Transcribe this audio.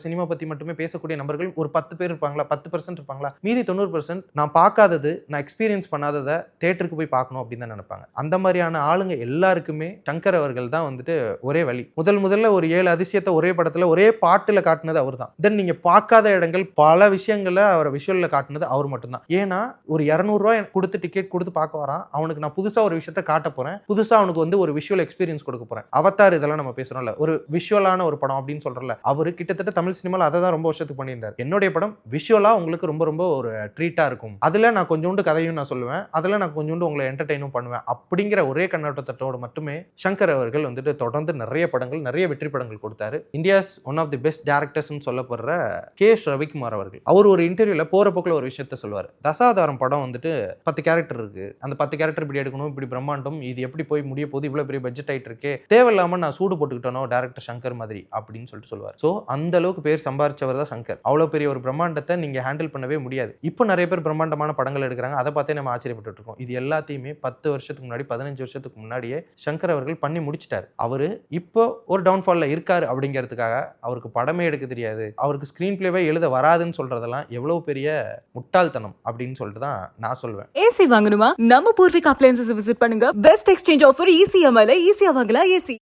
Cinema பத்தி மட்டுமே பேசக்கூடிய நபர்கள் ஒரு 10 பேர் இருப்பாங்களா, 10% இருப்பாங்களா, மீதி 90% நான் பார்க்காதது, நான் எக்ஸ்பீரியன்ஸ் பண்ணாததை தியேட்டருக்கு போய் பார்க்கணும் அப்படின்னு தான் நினைப்பாங்க. அந்த மாதிரியான ஆளுங்க எல்லாருக்குமே சங்கர் அவர்கள் தான் வந்துட்டு ஒரே வழி. முதல்ல ஒரு 7 அதிசயத்தை ஒரே படத்துல ஒரே பாட்டுல காட்டினது அவர் தான். தென் நீங்க பார்க்காத இடங்கள் பல விஷயங்களை அவரை விஷுவல்ல காட்டினது அவர் மட்டும்தான். ஏன்னா ஒரு 200 ரூபாய் கொடுத்து டிக்கெட் கொடுத்து பார்க்க வரான், அவனுக்கு நான் புதுசா ஒரு விஷயத்தை காட்ட போறேன், புதுசா அவனுக்கு வந்து ஒரு விஷுவல் எக்ஸ்பீரியன்ஸ் கொடுக்க போறேன். அவதார் இதெல்லாம் நம்ம பேசுறோம்ல, ஒரு விஷுவலான ஒரு படம் அப்படின்னு சொல்றல, அவரு கிட்டத்தட்ட தமிழ் சினிமால அதை தான் ரொம்ப வருஷத்துக்கு பண்ணியிருந்தார். என்னுடைய படம் விஷுவலா உங்களுக்கு ரொம்ப ரொம்ப ஒரு ட்ரீட்டா இருக்கும், அதுல நான் கொஞ்சோண்டு கதையும் நான் சொல்லுவேன், அதுல நான் கொஞ்சோண்டு உங்களை என்டர்டெயினும் பண்ணுவேன் அப்படிங்கிற ஒரே கண்ணோட்டத்தோடு மட்டுமே சங்கர் அவர்கள் வந்துட்டு தொடர்ந்து நிறைய படங்கள், நிறைய வெற்றி படங்கள் கொடுத்தாரு. India's one of the best டைரக்டர்ஸ்னு சொல்லப்படுற கே.எஸ். ரவிக்குமார் அவர்கள் அவர் ஒரு இன்டர்வியூல போற போக்குல ஒரு விஷயத்த சொல்லுவார். தசாவதாரம் படம் வந்துட்டு 10 கேரக்டர் இருக்கு, அந்த 10 கேரக்டர் இப்படி எடுக்கணும், இப்படி பிரம்மாண்டம், இது எப்படி போய் முடிய போகுது, இவ்வளவு பெரிய பட்ஜெட் ஆயிட்டு இருக்கே, தேவையில்லாம நான் சூடு போட்டுக்கிட்டனோ டைரக்டர் சங்கர் மாதிரி அப்படின்னு சொல்லிட்டு சொல்லுவார். சோ அந்த அளவுக்கு பேர் சம்பாரிச்சவர் தான் சங்கர். அவ்வளவு பெரிய ஒரு பிரம்மாண்டத்தை நீங்க ஹேண்டில் பண்ணவே முடியாது. இப்போ நிறைய பேர் பிரம்மாண்டமான படங்கள் எடுக்கிறாங்க, அதை பார்த்தே நம்ம ஆச்சரியப்பட்டு இருக்கோம். இது எல்லாத்தையுமே 10 வருஷத்துக்கு முன்னாடி, 15 வருஷத்துக்கு முன்னாடியே சங்கர் அவர்கள் பண்ணி முடிச்சிட்டாரு. அவரு இப்போ ஒரு டவுன்ஃபால்ல இருக்காரு அப்படிங்கிறதுக்காக அவருக்கு படமே எடுக்க தெரியாது, அவருக்கு ஸ்கிரீன் பிளேவே எழுத வராதுன்னு சொல்றதெல்லாம் எவ்வளவு பெரிய முட்டாள்தனம் அப்படின்னு சொல்லிட்டு தான் நான் சொல்லுவேன். ஏசி வாங்கணுமா? நம்ம பூர்விகா அப்ளையன்சஸ் விசிட் பண்ணுங்க. பெஸ்ட் எக்ஸ்சேஞ்ச் ஆஃபர் ECMI ல ஈஸியா வாங்கலாம் ஏசி.